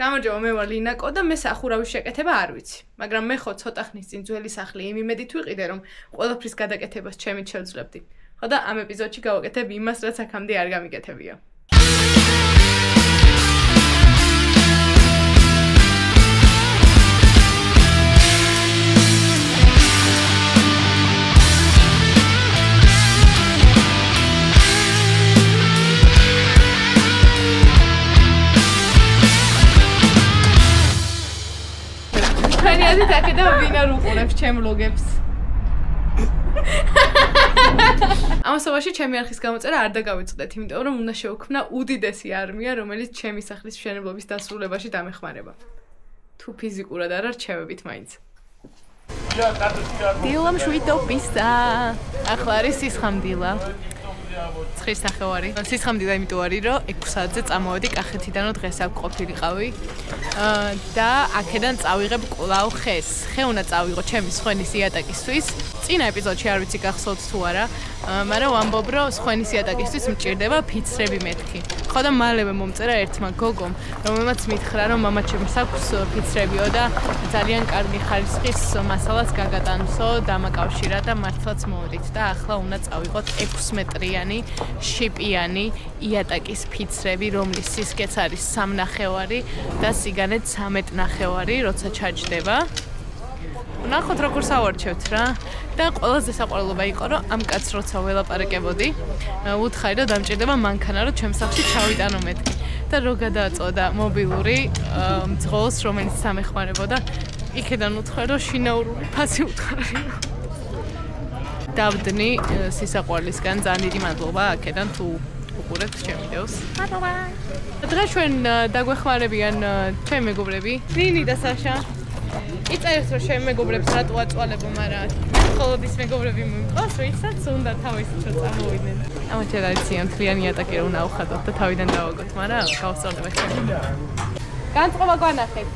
გამარჯობა, მე ვარ ლინაკო და მე სახურავის შეკეთება არ ვიცი. მაგრამ მე ხო ცოტა ხნის წინ ძველი სახლი იმ იმედით ვიყიდე, რომ ყველაფრის გადაკეთებას ჩემით შევძლებდი. ხო და ამ ეპიზოდში გავაკეთებ იმას, რაც აქამდე არ გამიკეთებია. Ani takeda vin ar uqurებს ჩემ ლოგებს. ამასობაში ჩემი არხის გამოწერა არ დაგავიწყდეთ, იმიტომ რომ უნდა შევქმნა უდიდესი არმია, რომელიც ჩემი სახლის მშენებლობის დასრულებაში დამეხმარება. თუ ფიზიკურად არ რჩევებით მაინც. დილა მშვიდობისა. ახლა არის სისხამდილა. ცხრის ნახევარი. სისხამდილა იმიტომ არის, რომ 6 საათზე წამოვედი კახეთიდან, რომ დღეს აქ ყოფილიყავი. და აქედან წავიღებ კვლავ ხეს. ხე უნდა წავიღო ჩემი სხვენის იატაკისთვის. წინა ეპიზოდში არ ვიცი გახსოვთ თუ არა, მაგრამ ვამბობ, რომ სხვენის იატაკისთვის მჭირდება ფიცრები მეთქი. ხო და მალევე მომწერა ერთმა გოგომ, რომელმაც მითხრა, რომ მამაჩემს აქვს ფიცრებიო და ძალიან კარგი ხარისხის მასალას გაგატანსო, დამაკავშირა და მართლაც მოვედით და ახლა უნდა წავიღოთ 6 მეტრიანი შიპიანი იატაკის ფიცრები, რომლის სისქეც არის 3 ნახევარი და სიგანეც 13 ნახევარი, როცა ჩაჯდება. ნახოთ როგორ სავარჩევთ რა და ყველაზე საყვარელობა იყო რომ ამ კაცს როცა ველაპარაკებოდი უთხარი რომ დამჭირდება მანქანა რომ ჩემს სახლში ჩავიტანო მეთქი და რო გადააწოდა მობილური მძღოლს რომელიც სამეხმარებოდა იქედან უთხარი რომ შინაურული ფასი უთხარი დავდნი სისაყვარლისგან ძალიან დიდი მადლობა აქედან თუ უყურებთ ჩემ ვიდეოს მადლობა დღეს ჩვენ დაგვეხმარებიან ჩემი მეგობრები ნინი და საშა იწერს რომ ჩემ მეგობრებს რატო აწვალებო, მაგრამ მხოლოდ ის მეგობრები მომიყავს, ვისაც უნდა თავისით რომ წამოვიდნენ. ამაჩერ არის მთლიანი იატაკი რომ უნდა ავხატოთ და თავიდან დავაგოთ, მაგრამ გავსწორდება ჩემი. განწყობა გვანახეთ.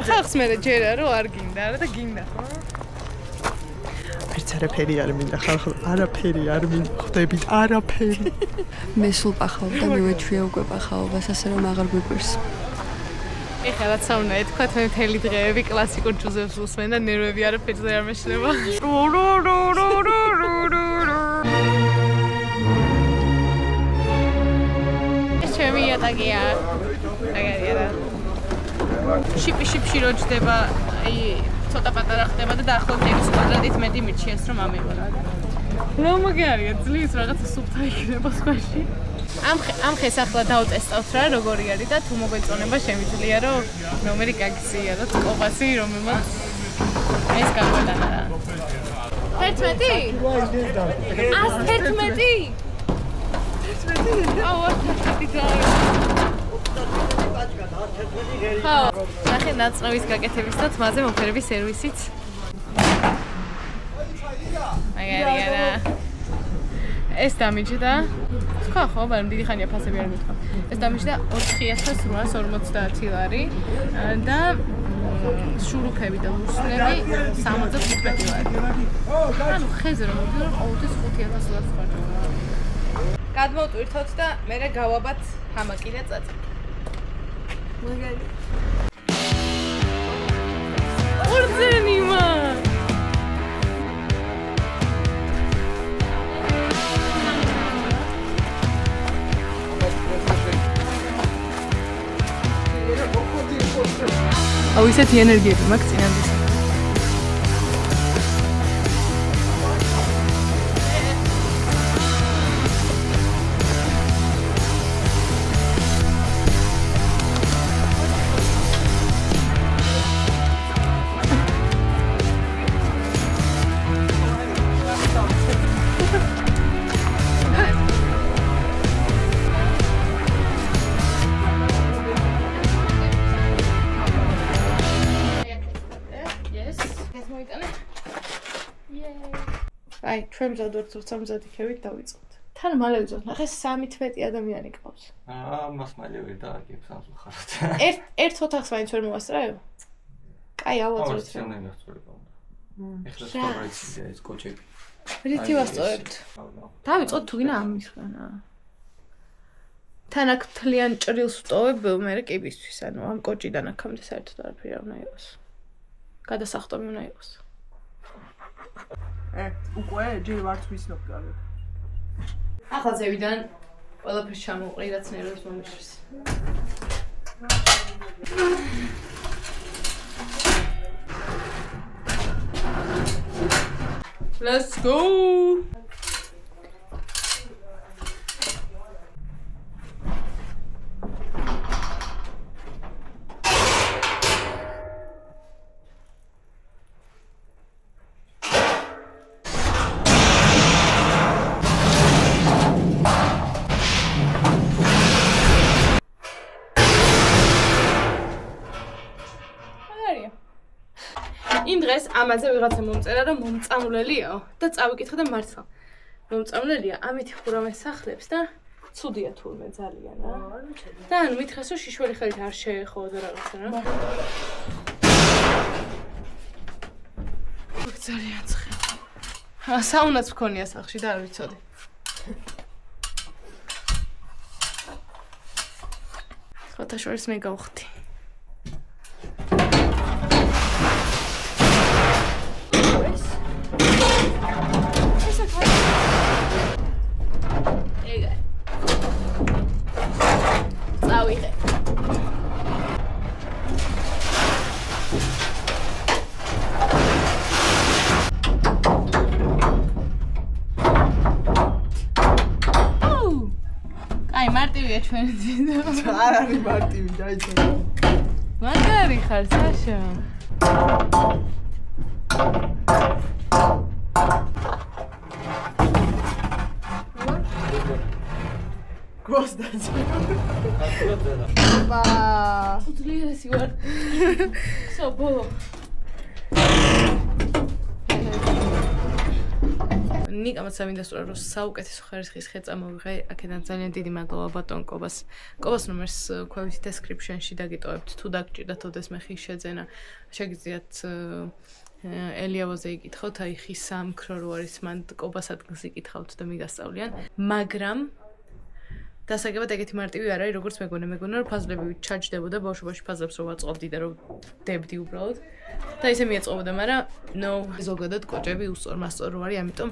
ხალხს მე ჯერა რომ არ გინდა, არა და გინდა ხო? არც არაფერი არ მინდა, ხალხ არაფერი არ მინდა, ხვდებით არაფერი. მე სულ პახავ და მივეჩვია უკვე პახაობას, ასე რომ აღარ გვიკვირს. ეხლა რაც უნდა ეთქვათ, მე მთელი დღეები კლასიკურ ჯუზეფს უსმენ და ნერვები არაფერზე არ მეშლება. ეს ჩემი იატაკია. მაგარია რა. შიპში რო ჯდება, აი ცოტა პატარა ხდება და დაახლოებით 6 კვადრატით მეტი მირჩიეს რომ ამიღო რა. რა მაგარია, ძლივს რაღაცა სუფთა იქნება სხვაში. ამ ხეს ახლა დავტესტავთ რა როგორი არის და თუ მოგეწონება შემიძლია რომ ნომერი გაგზიაროთ ყოყასი რომელმაც ეს გაგვეტანა რა 11? 111? 11? აუ 11 ხო, ნახე ნაწყვის გაკეთების და თმაზე მომხერების სერვისიც მაგარია რა ეს დამიჯდა ხო, მაგრამ დიდი ხანია ფასები არ მithქვა. ეს დამიჯდა 4850 ლარი და შურუქები და უსლები 75 ლარი. ანუ ხეზე რომ მოვიდა ყოველთვის 5000 ლარს ხარჯავდა. გადმოვტვირთოთ და მერე გავაბათ ჰამაკი და წაწი. მაგარი. ორდენიმა აუ ისეთი ენერგიები მაქვს წინანდisa. აი, ჩვენ მზადვართ როცა მზად იქებით დავიწყოთ. თან მალე ვიწყოთ. ნახე 13 ადამიანი ყავს. მას მალე ვერ დააგებს ამ ხართ. ერთ ოთახს მაინც ვერ მოვასწრაებ? კაი, ავაწევთ. ეხლა სწორია ეს კოჩები. რითი ვასწორებთ? დავიწყოთ თუ გინდა ამისგანა. თან აქ თლიან ჭრილს ვტოვებ მე კიბისთვის, ანუ ამ კოჭიდან აქამდე საერთოდ არაფერი არ უნდა იყოს. გადასახტომი უნდა იყოს. უკვე ჯერ ვარც ვიცნობ კარგად. ახლა ზევიდან ყველაფერს ჩამოვყრი რაც ნერვებს მომიშვის. Let's go! იმ დღეს ამაზე ვიღაცა მომწერა რომ მომწამლელიაო და წავიკითხე და მართლა მომწამლელია ამით ხურამეს სახლებს და ცუდია თურმე ძალიან რა და ანუ მითხეს რომ შიშველი ხელით არ შეეხო და რაღაცა რა ძალიან ცხელი საუნაც მქონია სახლში და არ ვიცოდი ხოთა შორის მე გავხდი მარტივია ჩვენი ძინა. არ არის მარტივი, დაიწყე. მაგარი ხარ, საშა. გოსდაც. აბა. უძლიერესი ვარ. საბოლოო. ნიკამაც ამინდასტურა რომ საუკეთესო ხარისხის ხეწა მოვიღე აქედან ძალიან დიდი მადლობა ბატონ კობას ნომერს ქვევით description-ში დაგიტოვებთ თუ დაგჭირდათ ოდესმე ხის შეძენა შეგიძლიათ ელიავოზე იკითხოთ აი ხის სამქრო რო არის მან კობას ადგილს იკითხავთ და მიგასწავლიან მაგრამ დასაგებად ეგეთი მარტივი არ არის როგორც მეგონა რომ ფაზლები ჩაჯდებოდა ბავშვობაში ფაზლებს რო ვაწყობდი და რო დებდი უბრალოდ და ისე მიეწყობოდა, მაგრამ ზოგადად კოჭები უსწორმასწორო არის, ამიტომ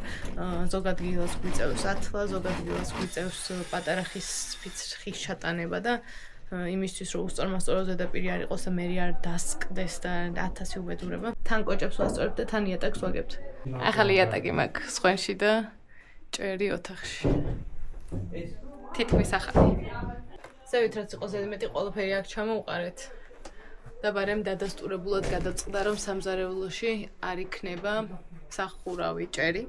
ზოგ ადგილას გვიწევს ათლა, ზოგ ადგილას გვიწევს პატარა ხის შატანება და იმისთვის რომ უსწორმასწორო ზედაპირი არ იყოს და მე არ დასკდეს და 1000 უბედურება. თან კოჭებს ვასწორებ და თან იატაკს ვაგებთ. ახალი იატაკი მაქვს სხვენში და ჭერი ოთახში. თითქმის ახალი. ზევით რაც იყოს ზედმეტი ყველაფერი აქ ჩამოვყარეთ. და ბარემ დადასტურებულად გადაწყდა რომ სამზარეულოში არ იქნება სახურავი ჭერი.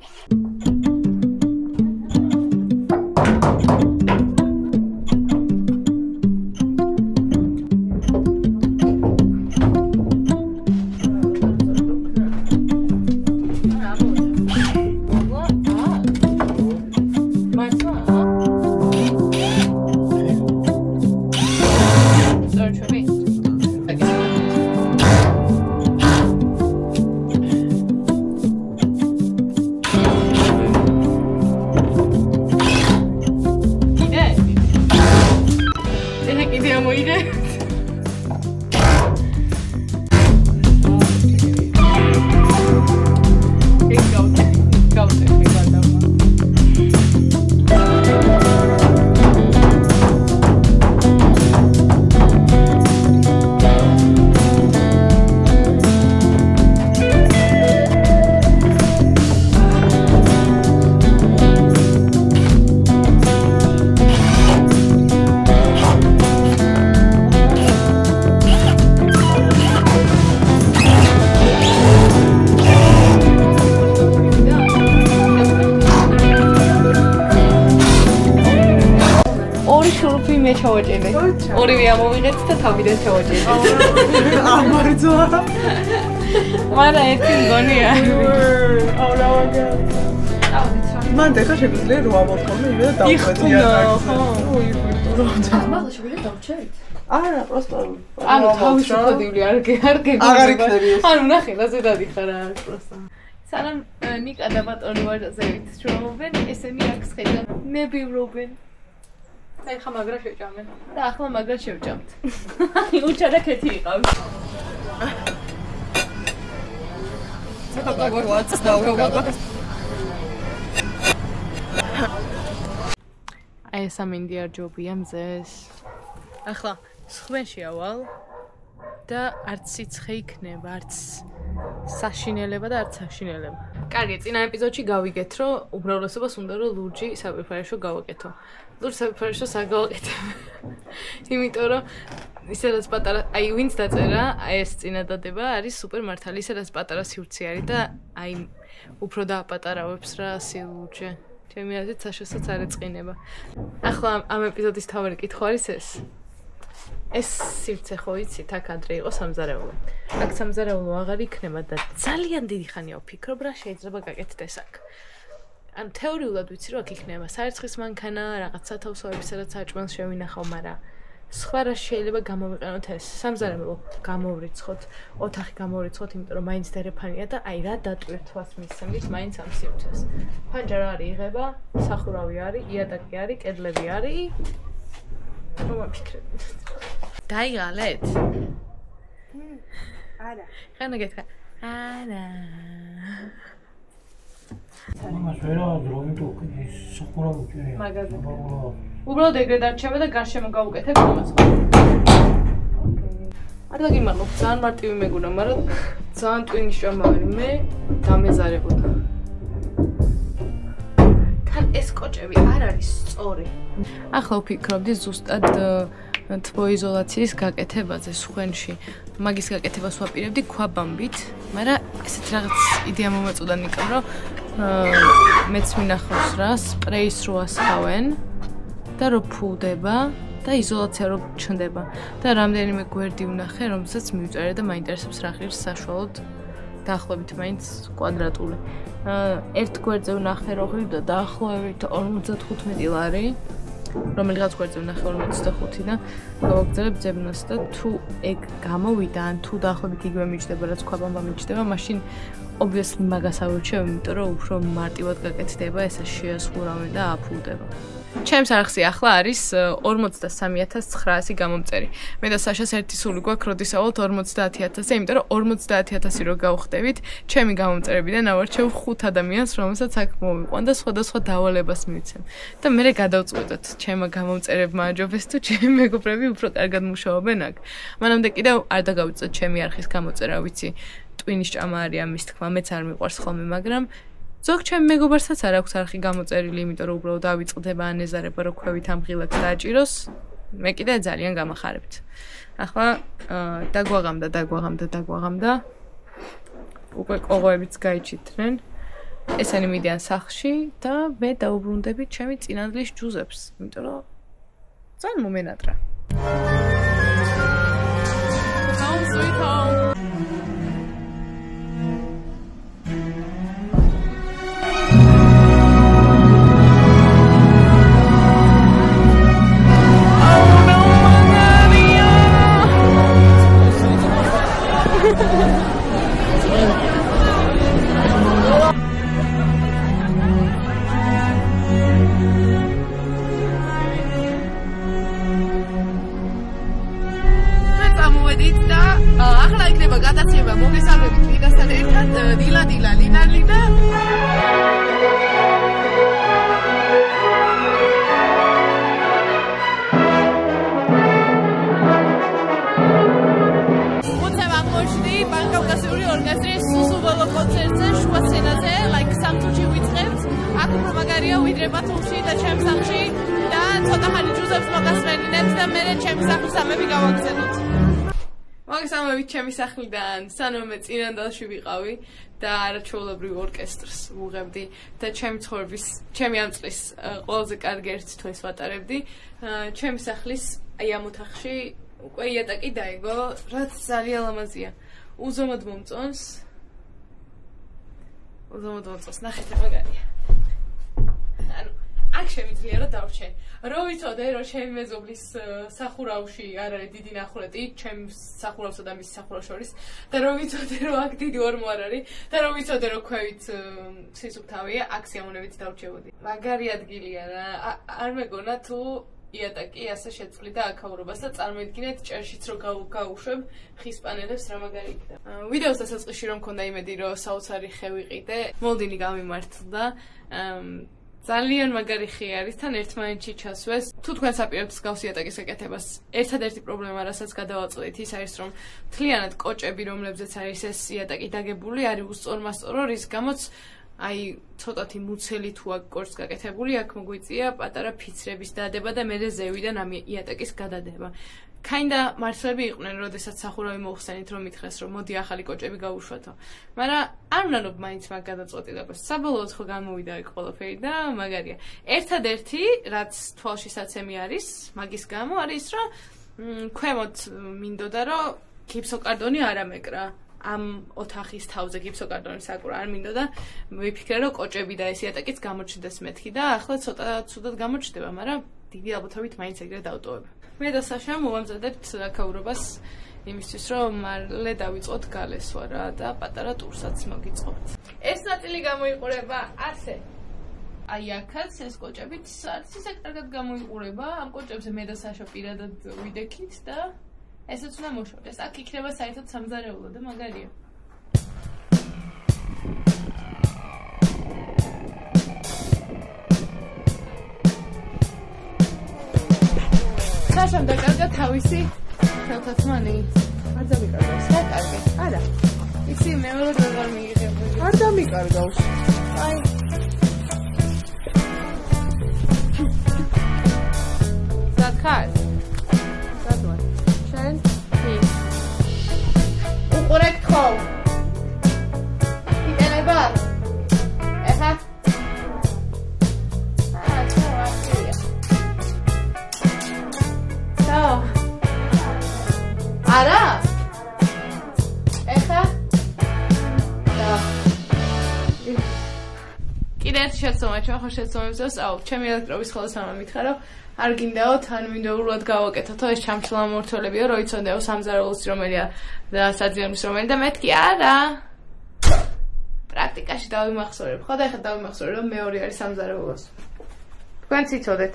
ჩავაჭერე. ორივე ამოვიღეთ და თავიდან ჩავაჭერე. ამარძვა. მაგრამ ერთი მგონია. აურავაგა. მან დეხა შეგვიძლია რო ამოთხოვე იმე და დავყვეთ იატაკზე. მაგას შეგვიძლია დავჭერეთ? არა, просто ანუ თავისუფლად არ გეგმები. აღარ იქნები ეს. ანუ ნახე, რაზე დადიხარ რა, просто. სანამ ნიკა და ბატონი ვაჟაზევით შრომობენ, ესენი აქ სხედან ნებივრობენ. აი ხა მაგრა შევჭამენ. და ახლა მაგრა შევჭამთ. უჩა და ქეთი იყავს. აი ეს ამინდიარ ჯობია მზეს. ახლა სხვენში ავალ და არც სიცხე იქნება, არც საშინელება და არც საშინელება. კარგი, წინა ეპიზოდში გავიგეთ, რომ უბრალესობას უნდა რომ ლურჯი საფერფერეშო გავაკეთო. ლურჯ საფერფერეშოს არ გავაკეთებ. იმიტომ რომ ისედაც პატარა, აი ვინც დაწერა, აი ეს წინადადება არის სუპერ მართალი, ისედაც პატარა სივრცე არის და აი უფრო დააპატარავებს რა სილურჯე. ჩემი აზრით საშოსაც არ ეწყინება. ახლა ამ ეპიზოდის თავი კითხვა არის ეს. ეს სივრცე ხო იცით, აქ ადრე იყო სამზარეულო. აქ სამზარეულო აღარ იქნება და ძალიან დიდი ხანია ვფიქრობ რა შეიძლება გაკეთდეს აქ. ან თეორიულად ვიცი რომ აქ იქნება საერცხლის მანქანა, რაღაც სათავსოები, სადაც საჭმელს შევინახავ, მაგრამ სხვა რა შეიძლება გამოვიყენოთ ეს. სამზარეულო გამოვრიცხოთ, ოთახი გამოვრიცხოთ, იმიტომ რომ მაინც დერეფანია და აი რა დატვირთვას მისცემთ მაინც ამ სივრცეს. ფანჯარა არის იღება, სახურავი არის, იატაკი არის, კედლები არის. რომ ვფიქრებ. დაიღალეთ? არა. ხანა გეთქა. არა. მამას ვერა დროინტო ის სახურავი წერია. მაგაზე. უბრალოდ ეგრე დარჩება და გარშემო გავუკეთებ ამას. არა გიმართლობ, ძალიან მარტივი მეგონა, მაგრამ ძალიან ტვინის ჭამა არის მე დამეზარებოდა. თან ეს კოჭები არ არის სწორი. ახლა ვფიქრობდი ზუსტად თბოიზოლაციის გაკეთებაზე სხვენში. მაგის გაკეთებას ვაპირებდი ქვაბამბით, მაგრამ ესეთ რაღაც იდეა მომეწოდა ნიკამ, რომ მეც მინახავს რა, სპრეის რო ასხავენ და რო ფულდება და იზოლაცია რო ჩნდება. და რამდენიმე გვერდი ვნახე, რომელსაც მივწერე და მაინტერესებს რა ღირს საშუალოდ დაახლოებით მაინც კვადრატული. ერთ გვერდზე ვნახე რო ღირდა დაახლოებით 55 ლარი. რომელიღაც გვერდზე ვნახე 45 და გავაგზავნებ ძებნას და თუ ეგ გამოვიდა ან თუ დაახლოებით იგივე მიჩნდება რაც ქვაბამბა მიჩნდება, მაშინ obviously მაგას ავირჩევ, იმიტომ რომ უფრო მარტივად გაკეთდება, ესე შეასხურავენ და აფულდება. ჩემს არხზე ახლა არის 43900 გამომწერი. მე და საშას ერთი სული გვაქვს, როდის ავალთ 50000-ზე, იმიტომ რომ 50000 რო გავხდებით, ჩემი გამომწერებიდან ავარჩევ 5 ადამიანს, რომელსაც აქ მოვიყვან და სხვადასხვა დავალებას მივცემ. და მე გადავწყვეტოთ, ჩემმა გამომწერებმა აჯობეს თუ ჩემი მეგობრები უფრო კარგად მუშაობენ აქ. მანამდე კიდევ არ დაგავიწყეთ ჩემი არხის გამოწერა, ვიცი, ტვინის ჭამა არის ამის თქმა, მეც არ მიყვარს ხოლმე, მაგრამ ზოგ ჩემ მეგობარსაც არ აქვს არხი გამოწერილი, იმიტომ რომ უბრალოდ ავიწყდება ან ეზარება რომ ქვევით ამ ღილაკს დააჭიროს. მე კიდე ძალიან გამახარებთ. ახლა დაგვაღამდა. უკვე კოღოებიც გაიჩითნენ. ესენი მიდიან სახლში და მე დაუბრუნდები ჩემი წინანდლის ჯუზებს, იმიტომ რომ ძალიან მომენატრა. Home sweet home. ახლა იქნება გადაცემა მოგესალმებით ლინასთან ერთად დილა ლინა უცებ აღმოჩნდი პანკავკასიური ორკესტრის სულოვო კონცერტზე შუა სცენაზე სამთუთში ვიწყებთ აქ უფრო მაგარია ვიდრე ბათუმში და ჩემს სახლში და ცოტა ხანი ჯუზებს მოგასმენინებთ და მე ჩემს სახლის ამები გავაგზავნოთ. მოგესალმებით ჩემი სახლიდან, სანამ მე წინანდალში ვიყავი და არაჩვეულებრივ ორკესტრს ვუღებდი და ჩემი ცხოვრების, ჩემი ამ წლის ყველაზე კარგი ერთ თვეს ვატარებდი. ჩემი სახლის აი ამ ოთახში უკვე იატაკი დაიგო, რაც ძალიან ლამაზია. უზომოდ მომწონს. ნახეთ მაგარია. აქ შემიძლია რომ დავრჩენ. რო ვიცოდე რომ ჩემი მეზობლის სახურავში არ არის დიდი ნახულეტი, ჩემს სახურავსა და მის სახურავს შორის და რო ვიცოდე რომ აქ დიდი ორმო არ არის და რო ვიცოდე რომ ქვევით სისუფთავია, აქ სიამოვნებით დავრჩებოდი. მაგარი ადგილია რა. არ მეგონა თუ იატაკი ასე შეცვლიდა აქაურობას და წარმოიდგინეთ ჭერშიც რო გავუშვებ ხის პანელებს რა მაგარი იქნება. ვიდეოს დასაწყისში რომ მქონდა იმედი რომ საოცარი ხე ვიყიდე, მოლდინი გამიმართლდა. ძალიან მაგარი ხე არის, თან ერთმანეთში ჩასვეს. თუ თქვენ საპირებთ მსგავსი იატაკის გაკეთებას, ერთადერთი პრობლემა, რასაც გადავაწყვეტით, ის არის, რომ მთლიანად კოჭები, რომლებზეც არის ეს იატაკი დაგებული, არის უსწორმასწორო, რის გამოც აი ცოტათი მუცელი თუ აქ კორს გაკეთებული, აქ მოგვიწია პატარა ფიცრების დადება და მერე ზევიდან ამ იატაკის გადადება. Kinda მართლები იყვნენ, როდესაც სახურავი მოხსენით, რომ მითხრეს, რომ მოდი ახალი კოჭები გავუშვათო. მაგრამ არ ვნანობ მაინც მაგ გადაწყვეტილებას. საბოლოოდ ხო გამოვიდა იქ ყველაფერი და მაგარია. ერთადერთი, რაც თვალშისაცემი არის, მაგის გამო არის, რომ ქვემოთ მინდოდა, რომ გიფსოკარტონი არ ამეკრა. ამ ოთახის თავზე გიფსოკარტონის აკვრა არ მინდოდა. ვიფიქრე, რომ კოჭები და ეს იატაკიც გამოჩნდეს მეთქი და ახლა ცოტა ცუდად გამოჩნდება, მაგრამ დიდი ალბათობით მაინც ეგრე დავტოვებ. მე და საშა მოვამზადებთ აქაურობას იმისთვის, რომ მალე დავიწყოთ გალესვა რა და პატარა ტურსაც მოგიწყობთ. ეს ნაწილი გამოიყურება ასე. აი აქაც ეს კოჭებით არც ისე კარგად გამოიყურება. ამ კოჭებზე მე და საშა პირადად ვიდექით და ესეც უნდა მოშორდეს. აქ იქნება საერთოდ სამზარეულო და მაგარია. საშამ დაკარგა თავისი ხელთათმანი. არ დამიკარგავს. დაკარგე. არა. იცი მეორე როგორ მიიღებოდი. არ დამიკარგავს. აი. დაკარ. დადვა. შენ? კი. უყურეთ ხო? იტენება? ეხა? არა? ეხა? კიდე ერთი შეცდომა, ჩვენ ხო შეცდომებზევს, ჩემი ელექტრობის ხოლმე სამა მითხარო, არ გინდაო თან მინდეურულად გავაკეთოთო ეს ჩამჩლა მორთოლებიო, რო იცოდეო სამზარეულოს რომელია და საძიების რომელი და მეთქი არა. პრაქტიკაში დავიმახსოვრებ. ხო და ეხლა დავიმახსოვრებ, რომ მეორე არის სამზარეულოს. თქვენც იცოდეთ.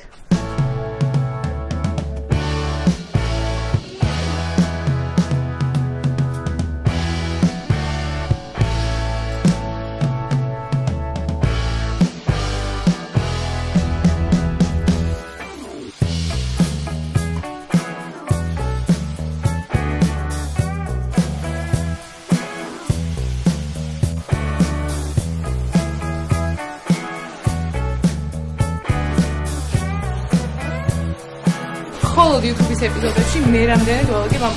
მხოლოდ YouTube-ის ეპიზოდებში მე რამდენად ვალაგებ ამ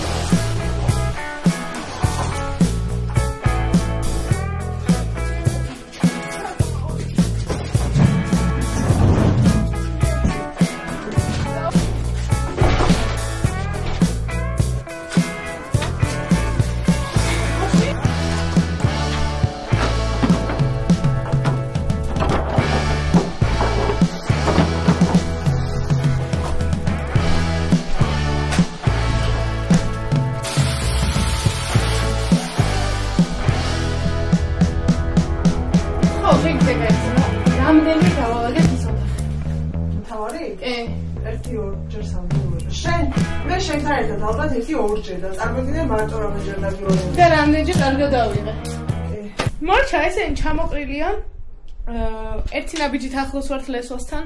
რამდენი დავალაგებ ის ოთახი. თავარი? კი. 1-2 სამჯერ. შენ მე შენთან ერთად ალბათ 1-2 და წარმოგიდგენ მარტო რამდენჯერ დაგივალე. და რამდენჯერ კარგად დავიღე. მორჩა ესენი ჩამოყრილია. ერთი ნაბიჯით ახლოს ვართ ლესვასთან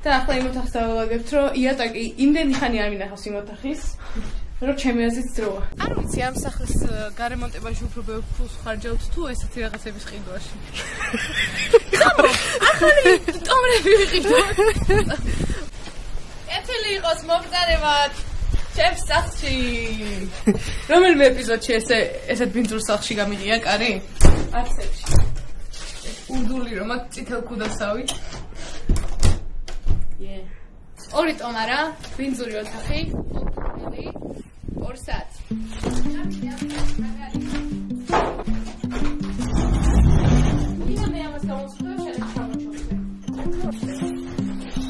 და ახლა იმ ოთახს დავალაგებთ, რომ იატაკი იმდენი ხანი არ მინახავს იმ ოთახის. რომ ჩემი აზრით დროა. არ ვიცი ამ სახლის გარემონტებაში უფრო ბევრ ფულს ხარჯავთ თუ ესეთი რაღაცების ყიდვაში. ხამო, ახალი ტომრები ვიყიდო. ეთილი იყოს მოგზარებად ჩემს სახლში. რომელიმე ეპიზოდში ესეთ ბინძურ სახლში გამიგია კარი? არცებში. უდული რომ აქ წითელ ქუდასავი. ორი ტომარა, ბინძური ოთახი, ოთახი. ორსად. მე ამას გავუსწრებ შენ ჩამოჩვენე.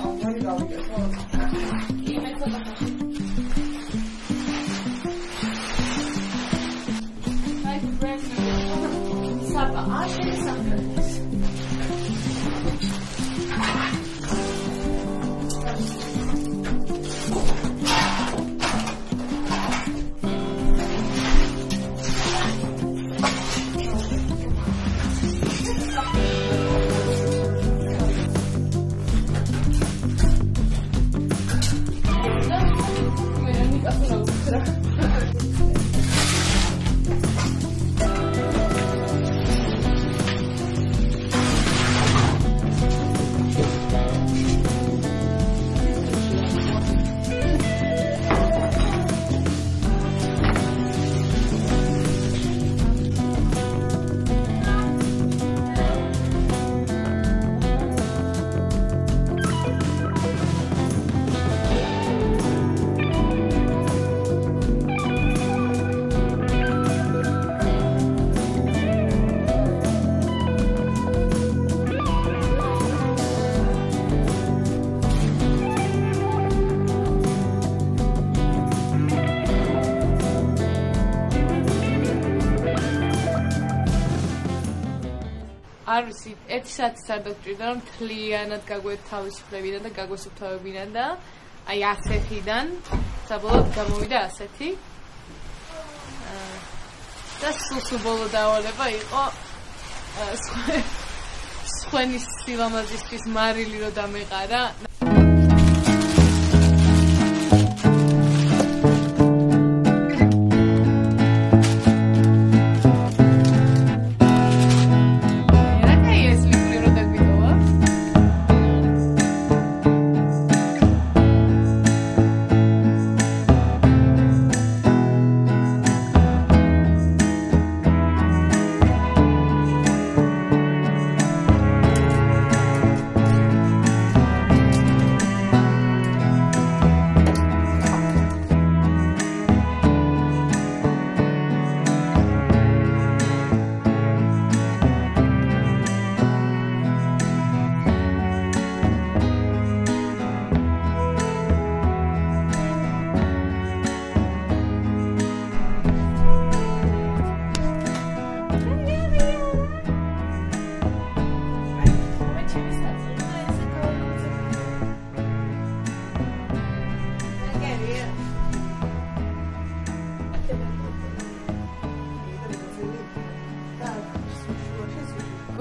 აღარი გავიგე. იმე ცოტა. აი ბრენდ. საბა, ახლა სამგრელს. არ ვიცი, 1 საათის არ დაგჭირდა, რომ მთლიანად გაგვეთავისუფლებინა და გაგვესუფთავებინა და აი ასეთიდან საბოლოოდ გამოვიდა ასეთი. და სულ ბოლო დავალება იყო სხვენის სილამაზისთვის მარილი რო დამეყარა.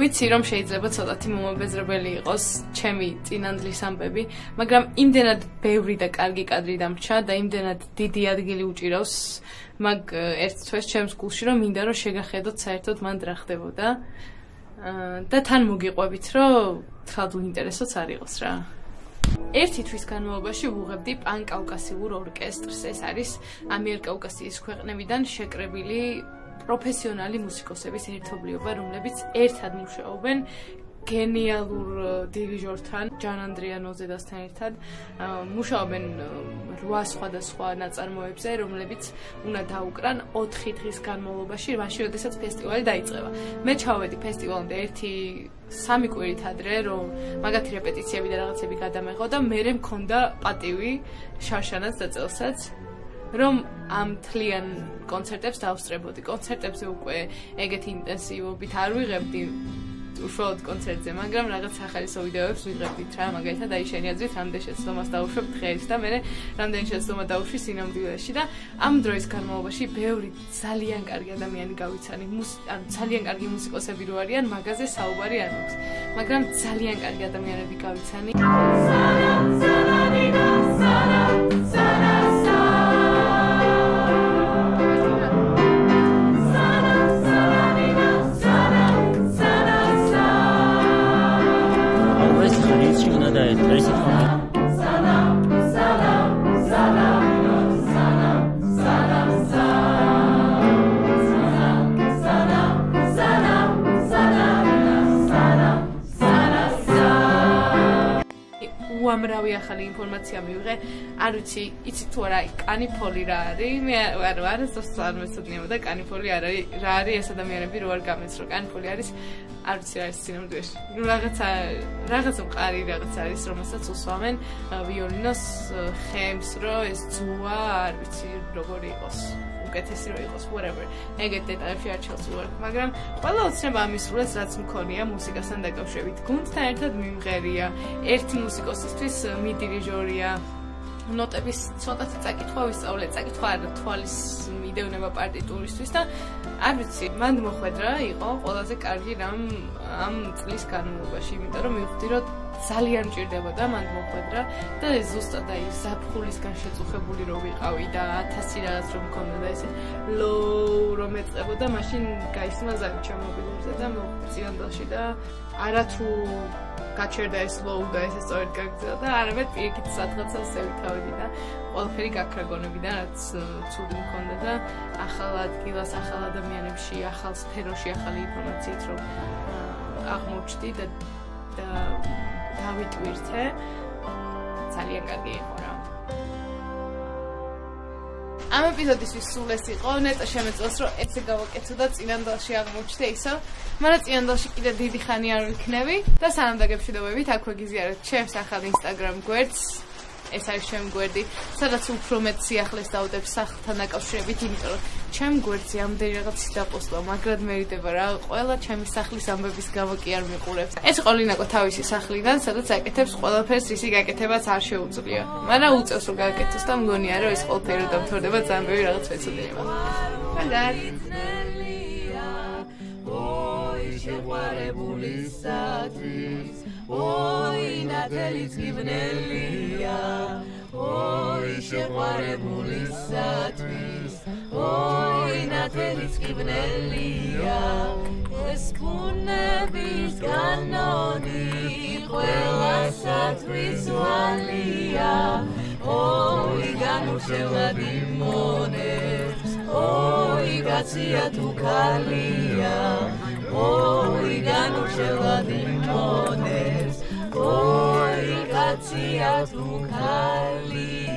ვიცი რომ შეიძლება ცოტათი მომაბეზრებელი იყოს ჩემი წინანდლის ამბები, მაგრამ იმდენად ბევრი და კარგი კადრი დამრჩა და იმდენად დიდი ადგილი უჭირავს მაგ ერთ თვეს ჩემს გულში, რომ მინდა რომ შეგახედოთ საერთოდ მან რა ხდებოდა და თან მოგიყვებით, რომ თქვათ უინტერესოც არ იყოს რა. ერთი თვის განმავლობაში ვუღებდი პან-კავკასიურ ორკესტრს. ეს არის ამიერკავკასიის ქვეყნებიდან შეკრებილი პროფესიონალი მუსიკოსების ერთობლიობა, რომლებიც ერთად მუშაობენ გენიალურ დირიჟორთან, ჯან ანდრიანოზედასთან ერთად. მუშაობენ 8 სხვადასხვა ნაწარმოებზე, რომლებიც უნდა დაუკრან 4 დღის განმავლობაში, მაშინ როდესაც ფესტივალი დაიწყება. მე ჩავედი ფესტივალამდე 1-3 კვირით ადრე, რომ მაგათი რეპეტიციები და რაღაცები გადამეღო და მერე მქონდა პატივი შარშანაც და წელსაც რომ ამ თლიან კონცერტებს დავსწრებოდი. კონცერტებზე უკვე ეგეთი ინტენსივობით არ ვიღებდი უშუალოდ კონცერტზე, მაგრამ რაღაც სახალისო ვიდეოებს ვიღებდით რა, მაგალითად აი შენი აზრით რამდენი შეცდომას დავუშვებ დღეს და მე რამდენი შეცდომა დავუშვი სინამდვილეში და ამ დროის განმავლობაში ბევრი ძალიან კარგი ადამიანი გავიცანი, ანუ ძალიან კარგი მუსიკოსები რო არიან, მაგაზე საუბარი არ მაქვს, მაგრამ ძალიან კარგი ადამიანები გავიცანი. უამრავი ახალი ინფორმაცია მივიღე. არ ვიცი, იცით თუ არა, კანიფოლი რა არის? მე არასდროს არ მეცოდნეობდა კანიფოლი რა არის ეს ადამიანები რო არ გამეცრო. კანიფოლი არის არ ვიცი რა არის სინამდვილეში. ნუ რაღაც მყარი რაღაც არის, რომელსაც უსვამენ ვიოლინოს ხემს, რომ ეს ძუა არ ვიცი როგორი იყოს. უკეთესი რო იყოს, whatever. ეგეთ დეტალებში არ ჩავსვარ, მაგრამ ყველა ოცნება ამისრულებს, რაც მქონია მუსიკასთან დაკავშირებით. გუნდთან ერთად მიმღერია, ერთი მუსიკოსისთვის მიდირიჟორია. ნოტების ცოტათი წაკითხვა ვისწავლე, წაკითხვა არა, თვალის მიდევნება პარტიტურისთვის და არ ვიცი, მან მოხვედრა იყო ყველაზე კარგი რამ ამ წლის განმავლობაში, იმიტომ რომ მივხვდი, რომ ძალიან მჭირდებოდა მან მოხვედრა და ზუსტად აი ზაფხულისგან შეწუხებული რო ვიყავი და 1000 რაღაც რომ მქონდა და ესე ლოუ რომ ეწებოდა მაშინ გაისმა ზარი ჩამობილურზე და მოვხდი წინანდალში და არათუ გაჩერდა ეს ლოუ და ესე სწორედ გაგრძელა და არამედ პირიქით სადღაცას ზევითავდი და ყველაფერი გაქრაგონებიდან რაც ცუდი მქონდა და ახალ ადგილას, ახალ ადამიანებში, ახალ სფეროში, ახალი ინფორმაციით რომ აღმოჩნდი და დავიტვირთე ძალიან კარგი იყო რა. ამ ეპიზოდისთვის სულ ეს იყო, ნეტა შემეწოს რომ ესე გავაკეთო და წინანდალში აღმოჩნდა ისო, მაგრამ წინანდალში კიდე დიდი ხანი არ ვიქნები და სანამ დაგეფშვიდობებით, აქვე გიზიარეთ ჩემს ახალ Instagram გვერდს. ეს არის ჩემი გვერდი, სადაც უფრო მეტ სიახლეს დავდებ სახლთან დაკავშირებით, იმიტომ რომ ჩემ გვერდზე ამდენი რაღაცის დაპოსტვა, მაგრად მერიდება რა, ყველა ჩემი სახლის ამბების გამო კი არ მიყურებს. ეს იყო ლინაკო თავისი სახლიდან, სადაც აკეთებს ყველაფერს, ისი გაკეთებაც არ შეუძლია. მაგრამ უწევს რომ გააკეთოს და მგონია რომ ეს ყველაფერი რომ დამთავრდება ძალიან ბევრი რაღაც ვეცოდება. მაგარი შეყვარებულისათვის oi ნათელიც გიბნელია oi შეყვარებულისათვის oi ნათელიც გიბნელია ეს ბუნების კანონი ყველასათვის ვალია oi განურჩევლად იმონებს oi კაცია თუ ქალია oi განურჩევლად იმონებს oi კაცია თუ ქალია